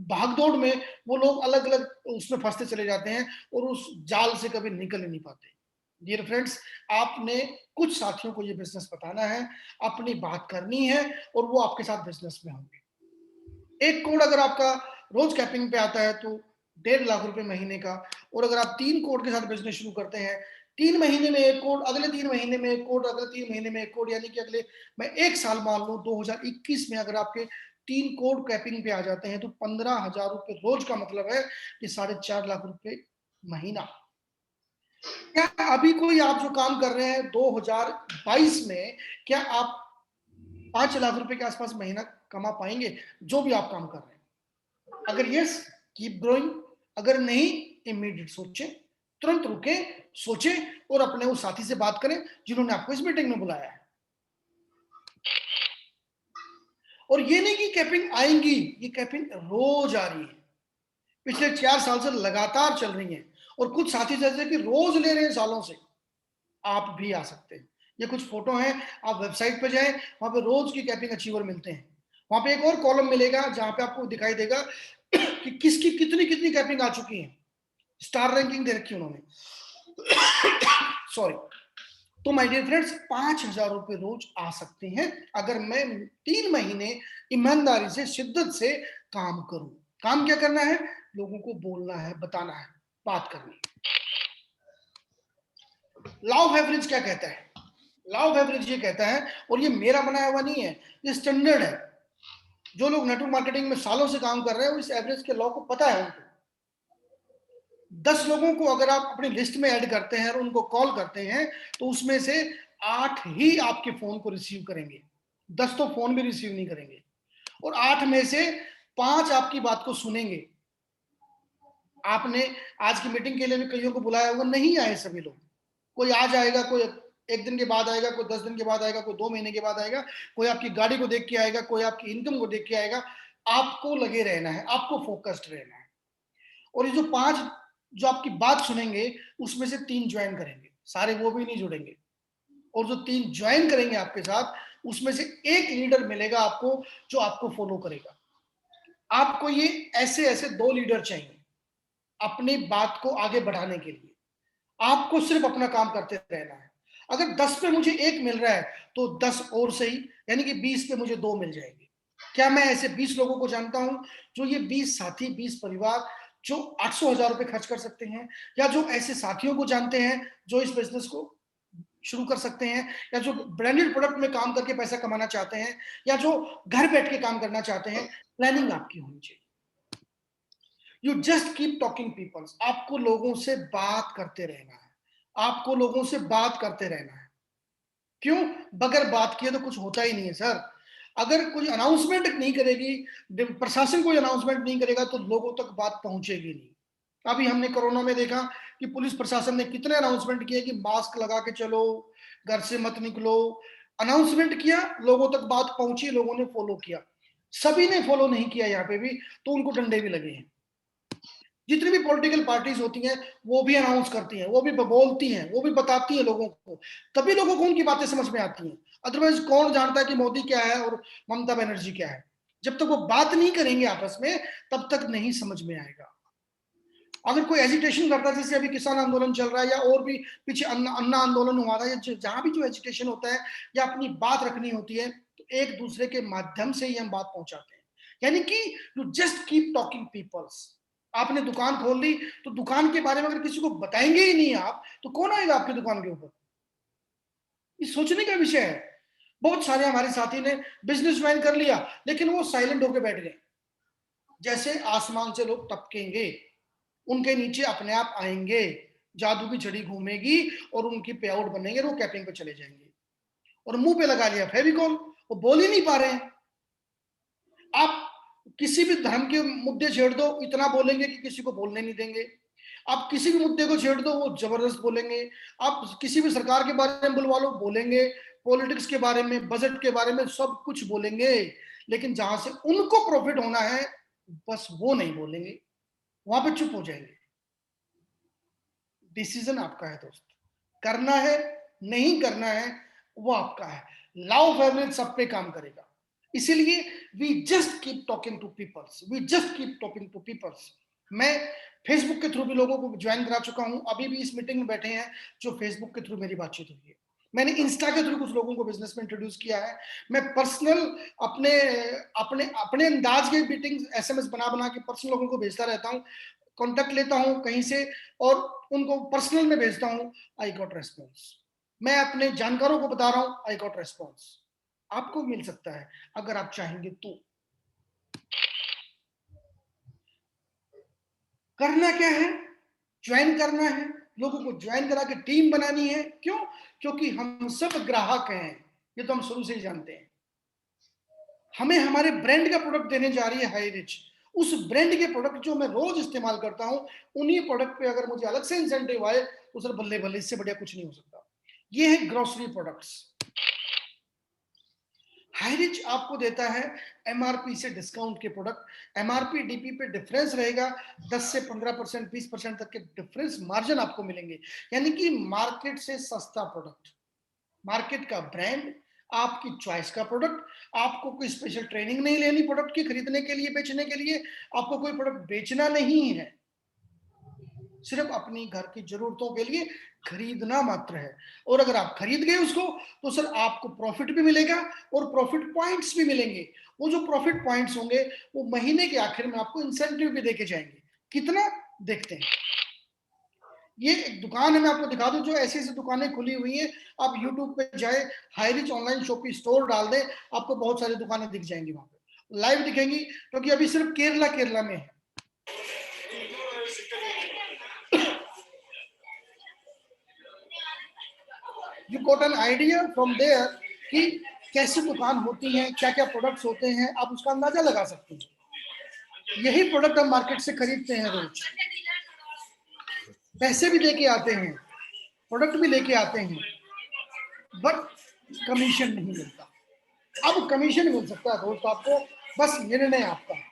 भागदौड़ में वो लोग अलग अलग उसमें फंसते चले जाते हैं और उस जाल से कभी निकल नहीं पाते। डियर फ्रेंड्स, आपने कुछ साथियों को ये बिजनेस बताना है, अपनी बात करनी है और वो आपके साथ बिजनेस में होंगे। 1 करोड़ अगर आपका रोज कैपिंग पे आता है तो 1.5 लाख रुपए महीने का। और अगर आप 3 करोड़ के साथ बिजनेस शुरू करते हैं, 3 महीने में 1 करोड़, अगले 3 महीने में 1 करोड़, अगले 3 महीने में 1 करोड़, यानी कि अगले मैं 1 साल मान लू 2021 में अगर आपके 3 करोड़ कैपिंग पे आ जाते हैं तो 15,000 रुपए रोज का मतलब है कि 4.5 लाख रुपए महीना। क्या अभी कोई आप जो काम कर रहे हैं 2022 में, क्या आप 5 लाख रुपए के आसपास महीना कमा पाएंगे जो भी आप काम कर रहे हैं? अगर यस, कीप ग्रोइंग। अगर नहीं, इमीडिएट सोचें, तुरंत रुकें, सोचें और अपने उस साथी से बात करें जिन्होंने आपको इस मीटिंग में बुलाया है। और ये नहीं कि कैपिंग आएंगी, ये कैपिंग रोज आ रही है, पिछले 4 साल से लगातार चल रही है। और कुछ साथी जैसे कि रोज ले रहे हैं सालों से, आप भी आ सकते हैं। ये कुछ फोटो हैं, आप वेबसाइट पे जाएं, वहां पे रोज की कैपिंग अचीवर मिलते हैं। वहां पे एक और कॉलम मिलेगा जहां पे आपको दिखाई देगा कि किसकी कितनी कितनी कैपिंग आ चुकी है, स्टार रैंकिंग दे रखी है उन्होंने। सॉरी। तो माय डियर फ्रेंड्स, 5,000 रुपए रोज आ सकते हैं अगर मैं 3 महीने ईमानदारी से, शिद्दत से काम करूं। काम क्या करना है? लोगों को बोलना है, बताना है, बात करनी है। लॉ ऑफ एवरेज क्या कहता है? लॉ ऑफ एवरेज ये कहता है, और ये मेरा बनाया हुआ नहीं है, ये स्टैंडर्ड है। जो लोग नेटवर्क मार्केटिंग में सालों से काम कर रहे हैं इस एवरेज के लॉ को पता है उनको। 10 लोगों को अगर आप अपनी लिस्ट में ऐड करते हैं और उनको कॉल करते हैं तो उसमें से 8 ही आपके फोन को रिसीव करेंगे, 10 तो फोन भी रिसीव नहीं करेंगे। और 8 में से 5 आपकी बात को सुनेंगे। आपने आज की मीटिंग के लिए भी कईयों को बुलाया हुआ, नहीं आए सभी लोग। कोई आज आएगा, कोई 1 दिन के बाद आएगा, कोई 10 दिन के बाद आएगा, कोई 2 महीने के बाद आएगा, कोई आपकी गाड़ी को देख के आएगा, कोई आपकी इनकम को देख के आएगा। आपको लगे रहना है, आपको फोकस्ड रहना है। और ये जो 5 जो आपकी बात सुनेंगे उसमें से 3 ज्वाइन करेंगे, सारे वो भी नहीं जुड़ेंगे। और जो 3 ज्वाइन करेंगे आपके साथ उसमें से एक लीडर मिलेगा आपको जो आपको फॉलो करेगा। आपको ये ऐसे ऐसे 2 लीडर चाहिए अपनी बात को आगे बढ़ाने के लिए। आपको सिर्फ अपना काम करते रहना है। अगर 10 पे मुझे 1 मिल रहा है तो 10 और सही, यानी कि 20 पे मुझे 2 मिल जाएंगे। क्या मैं ऐसे 20 लोगों को जानता हूं जो ये 20 साथी, 20 परिवार जो 800,000 रुपए खर्च कर सकते हैं? या जो ऐसे साथियों को जानते हैं जो इस बिजनेस को शुरू कर सकते हैं, या जो ब्रांडेड प्रोडक्ट में काम करके पैसा कमाना चाहते हैं, या जो घर बैठ के काम करना चाहते हैं? प्लानिंग आपकी होनी चाहिए। You just keep talking peoples. आपको लोगों से बात करते रहना है, आपको लोगों से बात करते रहना है। क्यों? बगैर बात किए तो कुछ होता ही नहीं है सर। अगर कोई अनाउंसमेंट नहीं करेगी, प्रशासन कोई अनाउंसमेंट नहीं करेगा तो लोगों तक बात पहुंचेगी नहीं। अभी हमने कोरोना में देखा कि पुलिस प्रशासन ने कितने अनाउंसमेंट किए कि मास्क लगा के चलो, घर से मत निकलो। अनाउंसमेंट किया, लोगों तक बात पहुंची, लोगों ने फॉलो किया। सभी ने फॉलो नहीं किया यहाँ पे भी, तो उनको डंडे भी लगे हैं। जितनी भी पॉलिटिकल पार्टीज होती हैं वो भी अनाउंस करती हैं, वो भी बोलती हैं, वो भी बताती हैं लोगों को, तभी लोगों को उनकी बातें समझ में आती हैं। अदरवाइज कौन जानता है कि मोदी क्या है और ममता बनर्जी क्या है? जब तक वो बात नहीं करेंगे आपस में तब तक नहीं समझ में आएगा। अगर कोई एजिटेशन करता है, जैसे अभी किसान आंदोलन चल रहा है, या और भी पीछे अन्ना आंदोलन हुआ था, या जहां भी जो एजिटेशन होता है या अपनी बात रखनी होती है, तो एक दूसरे के माध्यम से ही हम बात पहुंचाते हैं। यानी कि you just keep talking peoples. आपने दुकान खोल ली, तो दुकान के बारे में अगर किसी को बताएंगे ही नहीं आप, तो कौन आएगा आपकी दुकान के ऊपर? ये सोचने का विषय है। बहुत सारे हमारे साथी ने बिजनेस ज्वाइन कर लिया, लेकिन वो साइलेंट होकर बैठ गए। जैसे आसमान से लोग टपकेंगे, उनके नीचे अपने आप आएंगे, जादू की छड़ी घूमेगी और उनकी पे आउट बनेंगे, वो कैपिंग पे चले जाएंगे। और मुंह पे लगा लिया फेविकॉल, वो बोल ही नहीं पा रहे हैं। आप किसी भी धर्म के मुद्दे छेड़ दो, इतना बोलेंगे कि किसी को बोलने नहीं देंगे। आप किसी भी मुद्दे को छेड़ दो, वो जबरदस्त बोलेंगे। आप किसी भी सरकार के बारे में बुलवा लो, बोलेंगे। पॉलिटिक्स के बारे में, बजट के बारे में, सब कुछ बोलेंगे। लेकिन जहां से उनको प्रॉफिट होना है, बस वो नहीं बोलेंगे, वहां पे चुप हो जाएंगे। डिसीजन आपका है दोस्त, करना है नहीं करना है वो आपका है। लॉ ऑफ एवरेज सब पे काम करेगा। इसीलिए we just keep talking to peoples, we just keep talking to peoples. मैं फेसबुक के थ्रू भी लोगों को ज्वाइन करा चुका हूं, अभी भी इस मीटिंग में बैठे हैं जो फेसबुक के थ्रू मेरी बातचीत हुई है। मैंने इंस्टा के थ्रू कुछ लोगों को बिजनेस में इंट्रोड्यूस किया है। मैं पर्सनल अपने अपने अपने अंदाज के मीटिंग एसएमएस बना बना के पर्सनल लोगों को भेजता रहता हूं, कॉन्टेक्ट लेता हूं कहीं से और उनको पर्सनल में भेजता हूं। I got response. मैं अपने जानकारों को बता रहा हूं, आई गॉट रेस्पॉन्स। आपको मिल सकता है अगर आप चाहेंगे तो। करना क्या है? ज्वाइन करना है, लोगों को ज्वाइन करा के टीम बनानी है। क्यों? क्योंकि हम सब ग्राहक हैं, ये तो हम शुरू से ही जानते हैं। हमें हमारे ब्रांड का प्रोडक्ट देने जा रही है हाई रिच। उस ब्रांड के प्रोडक्ट जो मैं रोज इस्तेमाल करता हूं, उन्हीं प्रोडक्ट पे अगर मुझे अलग से इंसेंटिव आए, तो सर बल्ले बल्ले, इससे बढ़िया कुछ नहीं हो सकता। ये है ग्रोसरी प्रोडक्ट्स। हाई रिच आपको देता है एमआरपी से डिस्काउंट के प्रोडक्ट। एमआरपी डीपी पे डिफरेंस रहेगा 10 से 15%, 20% तक के डिफरेंस मार्जिन आपको मिलेंगे। यानी कि मार्केट से सस्ता प्रोडक्ट, मार्केट का ब्रांड, आपकी चॉइस का प्रोडक्ट। आपको कोई स्पेशल ट्रेनिंग नहीं लेनी प्रोडक्ट की खरीदने के लिए, बेचने के लिए। आपको कोई प्रोडक्ट बेचना नहीं है, सिर्फ अपनी घर की जरूरतों के लिए खरीदना मात्र है। और अगर आप खरीद गए उसको, तो सर आपको प्रॉफिट भी मिलेगा और प्रॉफिट पॉइंट्स भी मिलेंगे। वो जो प्रॉफिट पॉइंट्स होंगे, वो महीने के आखिर में आपको इंसेंटिव भी देके जाएंगे। कितना? देखते हैं। ये एक दुकान है, मैं आपको दिखा दूं, जो ऐसी ऐसी दुकानें खुली हुई हैं। आप यूट्यूब पे जाए, high rich online shopping store डाल दें, आपको बहुत सारी दुकानें दिख जाएंगी, वहां पे लाइव दिखेंगी। क्योंकि अभी सिर्फ केरला में है। You got an idea from there कि कैसी दुकान होती है, क्या क्या प्रोडक्ट्स होते हैं, आप उसका अंदाजा लगा सकते हैं। यही प्रोडक्ट हम मार्केट से खरीदते हैं रोज, पैसे भी लेके आते हैं, प्रोडक्ट भी लेके आते हैं, बट कमीशन नहीं मिलता। अब कमीशन मिल सकता है दोस्त आपको, बस निर्णय आपका है।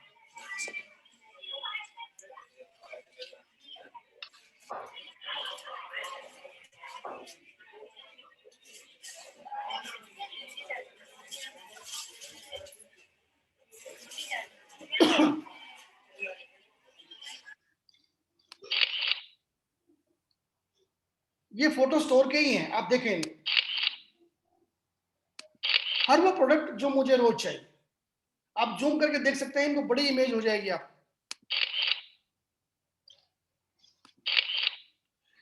ये फोटो स्टोर के ही हैं, आप देखेंगे हर वो प्रोडक्ट जो मुझे रोज चाहिए। आप जूम करके देख सकते हैं, इनको बड़ी इमेज हो जाएगी आप।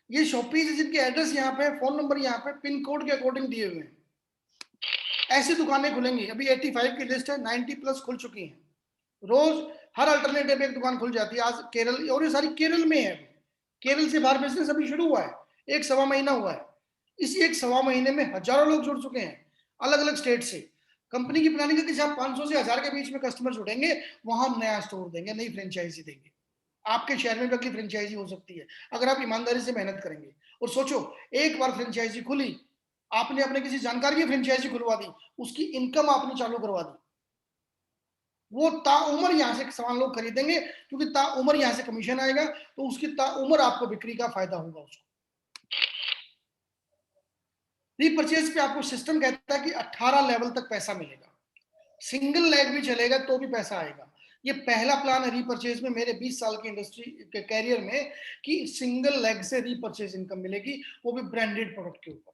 ये शॉपीज जिनके एड्रेस यहाँ पे, फोन नंबर यहाँ पे, पिन कोड के अकॉर्डिंग दिए हुए हैं। ऐसी दुकानें खुलेंगी। अभी 85 की लिस्ट है, 90 प्लस खुल चुकी हैं। रोज हर अल्टरनेटिव एक दुकान खुल जाती है। आज केरल, और ये सारी केरल में है। केरल से बाहर बिजनेस अभी शुरू हुआ है, एक सवा महीना हुआ है। इस एक सवा महीने में हजारों लोग जुड़ चुके हैं अलग अलग स्टेट से। कंपनी की प्लानिंग है कि जहां 500 से 1000 के बीच में कस्टमर जुड़ेंगे, वहां हम नया स्टोर देंगे, नई फ्रेंचाइजी देंगे। आपके शहर में भी अगली फ्रेंचाइजी हो सकती है, अगर आप ईमानदारी से मेहनत करेंगे। और सोचो, एक बार फ्रेंचाइजी खुली, आपने अपने किसी जानकार की फ्रेंचाइजी खुलवा दी, उसकी इनकम आपने चालू करवा दी, वो ताउम्र यहाँ से सामान लोग खरीदेंगे, क्योंकि ताउम्र यहाँ से कमीशन आएगा, तो उसकी ताउम्र आपको बिक्री का फायदा होगा उसको। रीपरचेज पे आपको सिस्टम कहता है कि 18 लेवल तक पैसा मिलेगा। सिंगल लेग भी चलेगा तो भी पैसा आएगा। ये पहला प्लान है रीपरचेज में मेरे 20 साल की इंडस्ट्री के कैरियर में कि सिंगल लेग से रीपरचेज इनकम मिलेगी, वो भी ब्रांडेड प्रोडक्ट के ऊपर।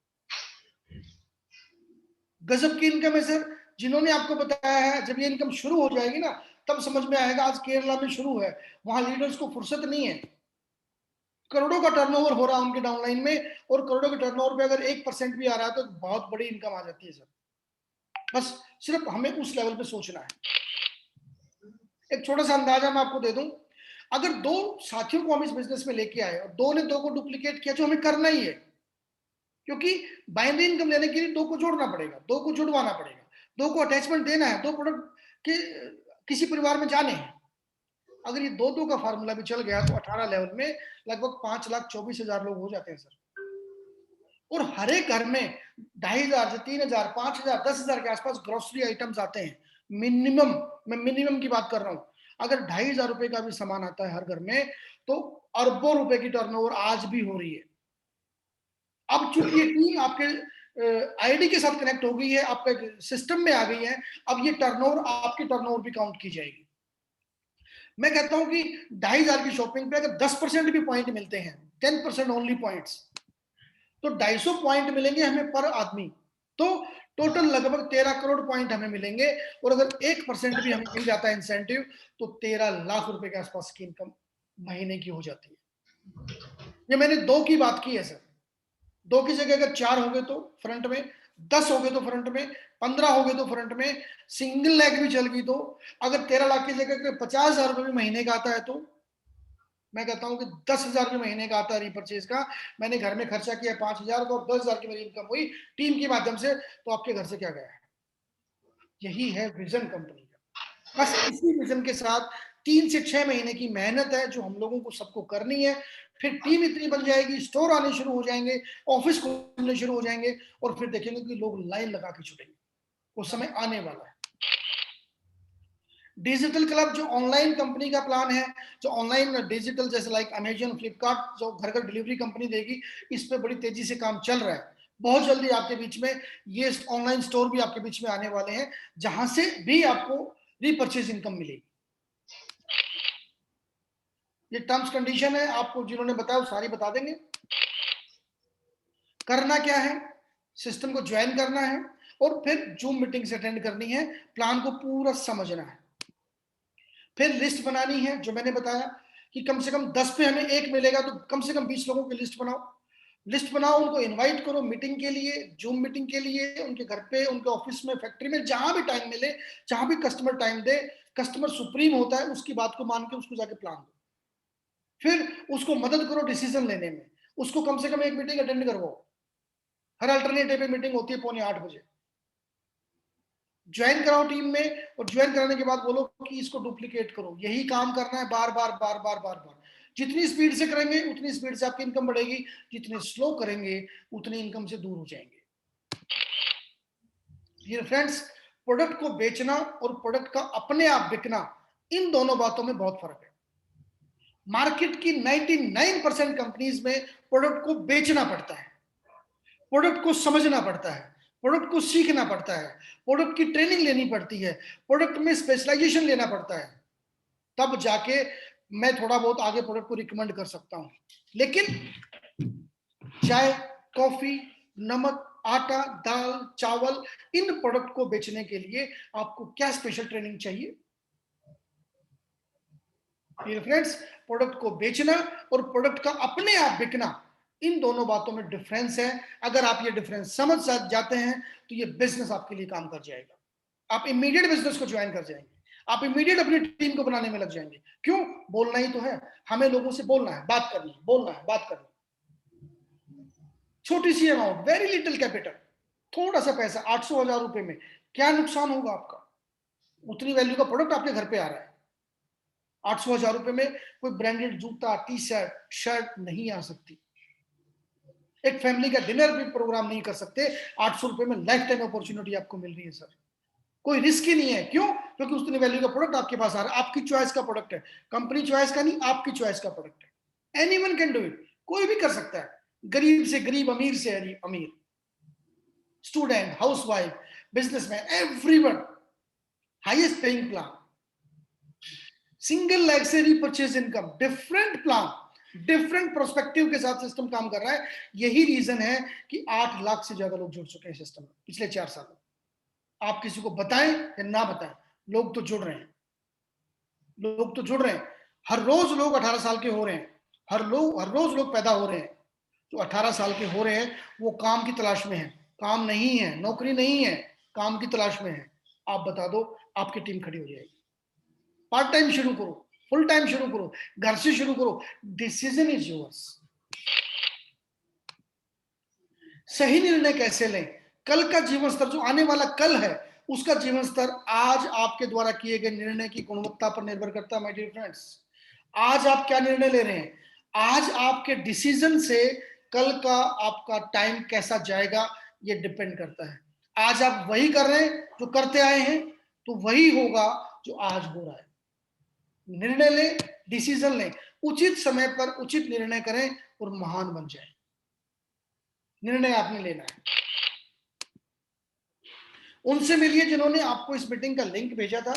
गजब की इनकम है सर। जिन्होंने आपको बताया है, जब ये इनकम शुरू हो जाएगी ना, तब समझ में आएगा। आज केरला में शुरू है, वहां लीडर्स को फुर्सत नहीं है। करोड़ों का टर्नओवर हो रहा है उनके डाउनलाइन में, और करोड़ों के टर्नओवर पे अगर 1% भी आ रहा है तो बहुत बड़ी इनकम आ जाती है सर। बस सिर्फ हमें उस लेवल पे सोचना है। एक छोटा सा अंदाजा मैं आपको दे दूं, अगर दो साथियों को हम इस बिजनेस में लेके आए और दो ने दो को डुप्लीकेट किया, जो हमें करना ही है, क्योंकि बाइनरी इनकम लेने के लिए दो को जोड़ना पड़ेगा, दो को जुड़वाना पड़ेगा, दो को अटैचमेंट देना है, दो प्रोडक्ट के किसी परिवार में जाने हैं। अगर ये दो दो का फार्मूला भी चल गया तो 18 लेवल में लगभग 5,24,000 लोग हो जाते हैं सर। और हर एक घर में 2,500 से 3,000, 5,000, 10,000 के आसपास ग्रोसरी आइटम्स आते हैं मिनिमम। मैं मिनिमम की बात कर रहा हूं। अगर 2,500 रुपए का भी सामान आता है हर घर में, तो अरबों रुपए की टर्नओवर आज भी हो रही है। अब चूंकि ये टीम आपके आईडी के साथ कनेक्ट हो गई है, आपके सिस्टम में आ गई है, अब ये टर्नओवर आपकी टर्नओवर भी काउंट की जाएगी। मैं कहता हूं कि 2,500 की शॉपिंग पे अगर 10% भी पॉइंट मिलते हैं, 10% ओनली पॉइंट्स, तो 250 पॉइंट मिलेंगे हमें पर आदमी। तो टोटल लगभग 13 करोड़ पॉइंट हमें मिलेंगे। और अगर 1% भी हमें मिल जाता है इंसेंटिव, तो 13 लाख रुपए के आसपास की इनकम महीने की हो जाती है। ये मैंने दो की बात की है सर। दो की जगह अगर 4 हो गए तो फ्रंट में, 10 हो गए तो फ्रंट में, 15 हो गए तो फ्रंट में, सिंगल लेग भी चल गई तो, अगर 13 लाख की जगह 50,000 रुपए भी महीने का आता है, तो मैं कहता हूं कि 10,000 भी महीने का आता है रीपरचेज का। मैंने घर में खर्चा किया 5,000 का और 10,000 की मेरी इनकम हुई टीम के माध्यम से, तो आपके घर से क्या गया है? यही है विजन कंपनी का। बस इसी विजन के साथ 3 से 6 महीने की मेहनत है जो हम लोगों को सबको करनी है। फिर टीम इतनी बन जाएगी, स्टोर आने शुरू हो जाएंगे, ऑफिस खुलने शुरू हो जाएंगे, और फिर देखेंगे कि लोग लाइन लगा के छुटेंगे। वो समय आने वाला है। डिजिटल क्लब जो ऑनलाइन कंपनी का प्लान है, जो ऑनलाइन डिजिटल जैसे लाइक अमेजन, फ्लिपकार्ट, जो घर घर डिलीवरी कंपनी देगी, इस पे बड़ी तेजी से काम चल रहा है। बहुत जल्दी आपके बीच में ये ऑनलाइन स्टोर भी आपके बीच में आने वाले हैं, जहां से भी आपको रीपरचेज इनकम मिलेगी। ये टर्म्स कंडीशन है, आपको जिन्होंने बताया वो सारी बता देंगे। करना क्या है, सिस्टम को ज्वाइन करना है और फिर जूम मीटिंग्स अटेंड करनी है, प्लान को पूरा समझना है, फिर लिस्ट बनानी है। जो मैंने बताया कि कम से कम 10 पे हमें 1 मिलेगा, तो कम से कम 20 लोगों की लिस्ट बनाओ। लिस्ट बनाओ, उनको इनवाइट करो मीटिंग के लिए, जूम मीटिंग के लिए, उनके घर पे, उनके ऑफिस में, फैक्ट्री में, जहां भी टाइम मिले, जहां भी कस्टमर टाइम दे। कस्टमर सुप्रीम होता है, उसकी बात को मान के उसको जाके प्लान दो। फिर उसको मदद करो डिसीजन लेने में, उसको कम से कम 1 मीटिंग अटेंड करवाओ। हर अल्टरनेट डे पे मीटिंग होती है 7:45 ज्वाइन कराओ टीम में, और ज्वाइन कराने के बाद बोलो कि इसको डुप्लीकेट करो। यही काम करना है बार बार बार बार बार बार। जितनी स्पीड से करेंगे उतनी स्पीड से आपकी इनकम बढ़ेगी, जितने स्लो करेंगे उतनी इनकम से दूर हो जाएंगे। ये फ्रेंड्स, प्रोडक्ट को बेचना और प्रोडक्ट का अपने आप बिकना, इन दोनों बातों में बहुत फर्क है। मार्केट की 99% कंपनीज में प्रोडक्ट को बेचना पड़ता है, प्रोडक्ट को समझना पड़ता है, प्रोडक्ट को सीखना पड़ता है, प्रोडक्ट की ट्रेनिंग लेनी पड़ती है, प्रोडक्ट में स्पेशलाइजेशन लेना पड़ता है, तब जाके मैं थोड़ा बहुत आगे प्रोडक्ट को रिकमेंड कर सकता हूं। लेकिन चाय, कॉफी, नमक, आटा, दाल, चावल, इन प्रोडक्ट को बेचने के लिए आपको क्या स्पेशल ट्रेनिंग चाहिए? फ्रेंड्स, प्रोडक्ट को बेचना और प्रोडक्ट का अपने आप बिकना, इन दोनों बातों में डिफरेंस है। अगर आप ये डिफरेंस समझ जाते हैं तो ये बिजनेस आपके लिए काम कर जाएगा। आप इमीडिएट बिजनेस को ज्वाइन कर जाएंगे, आप इमीडिएट अपनी टीम को बनाने में लग जाएंगे। क्यों? बोलना ही तो है हमें, लोगों से बोलना है, बात करनी है, बोलना है, बात करनी है। छोटी सी अमाउंट, वेरी लिटिल कैपिटल, थोड़ा सा पैसा, 800,000 रुपए में क्या नुकसान होगा आपका? उतनी वैल्यू का प्रोडक्ट आपके घर पे आ रहा है। 800,000 रुपए में कोई ब्रांडेड जूता, टी शर्ट, शर्ट नहीं आ सकती। एक फैमिली का डिनर भी प्रोग्राम नहीं कर सकते। 800 रुपए में लाइफ टाइम अपॉर्चुनिटी आपको मिल रही है सर। कोई रिस्क ही नहीं है। क्यों? क्योंकि उतनी वैल्यू का प्रोडक्ट आपके पास आ रहा है, आपकी चॉइस का प्रोडक्ट है, कंपनी चॉइस का नहीं, आपकी चॉइस का प्रोडक्ट है। एनीवन कैन डू इट, कोई भी कर सकता है, गरीब से गरीब, अमीर से अमीर, student, housewife, businessman, everyone, highest paying plan. Single leg से repurchase income, different plan, different prospective के साथ सिस्टम काम कर रहा है। यही रीजन है कि 8 लाख से ज्यादा लोग जुड़ चुके हैं सिस्टम में पिछले 4 सालों। आप किसी को बताएं या ना बताएं, लोग तो जुड़ रहे हैं, लोग तो जुड़ रहे हैं। हर रोज लोग 18 साल के हो रहे हैं, हर रोज लोग पैदा हो रहे हैं। जो 18 साल के हो रहे हैं वो काम की तलाश में है, काम नहीं है, नौकरी नहीं है, काम की तलाश में है। आप बता दो, आपकी टीम खड़ी हो जाएगी। पार्ट टाइम शुरू करो, फुल टाइम शुरू करो, घर से शुरू करो, डिसीजन इज योर्स। सही निर्णय कैसे लें? कल का जीवन स्तर, जो आने वाला कल है, उसका जीवन स्तर आज आपके द्वारा किए गए निर्णय की गुणवत्ता पर निर्भर करता है। माय डियर फ्रेंड्स, आज आप क्या निर्णय ले रहे हैं, आज आपके डिसीजन से कल का आपका टाइम कैसा जाएगा, ये डिपेंड करता है। आज आप वही कर रहे हैं जो करते आए हैं, तो वही होगा जो आज हो रहा है। निर्णय लें, डिसीजन लें, उचित समय पर उचित निर्णय करें और महान बन जाए। निर्णय आपने लेना है। उनसे मिलिए जिन्होंने आपको इस मीटिंग का लिंक भेजा था,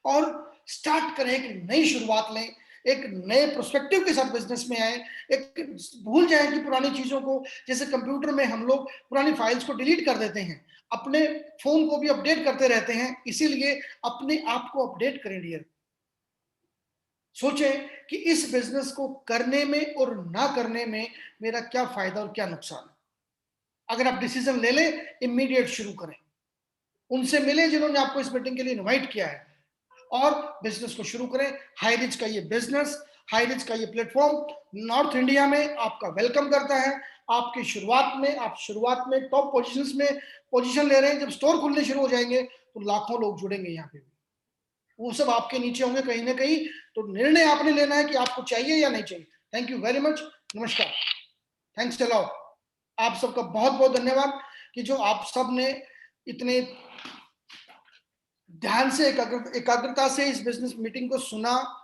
और स्टार्ट करें, एक नई शुरुआत लें, एक नए प्रोस्पेक्टिव के साथ बिजनेस में आए। एक भूल जाएं कि पुरानी चीजों को, जैसे कंप्यूटर में हम लोग पुरानी फाइल्स को डिलीट कर देते हैं, अपने फोन को भी अपडेट करते रहते हैं, इसीलिए अपने आप को अपडेट करें डियर। सोचें कि इस बिजनेस को करने में और ना करने में मेरा क्या फायदा और क्या नुकसान है। अगर आप डिसीजन ले लें, इमीडिएट शुरू करें। उनसे मिले जिन्होंने आपको इस मीटिंग के लिए इनवाइट किया है, और बिजनेस को शुरू करें। हाईरिच का ये बिजनेस, हाईरिच का ये प्लेटफॉर्म नॉर्थ इंडिया में आपका वेलकम करता है। आपकी शुरुआत में, आप शुरुआत में टॉप पोजीशंस में पोजीशन ले रहे हैं। जब स्टोर खुलने शुरू हो जाएंगे तो लाखों लोग जुड़ेंगे यहाँ पे, वो सब आपके नीचे होंगे कहीं ना कहीं। तो निर्णय आपने लेना है कि आपको चाहिए या नहीं चाहिए। थैंक यू वेरी मच, नमस्कार, थैंक्स अ लॉट। आप सबका बहुत बहुत धन्यवाद कि जो आप सब ने इतने ध्यान से, एकाग्रता से इस बिजनेस मीटिंग को सुना,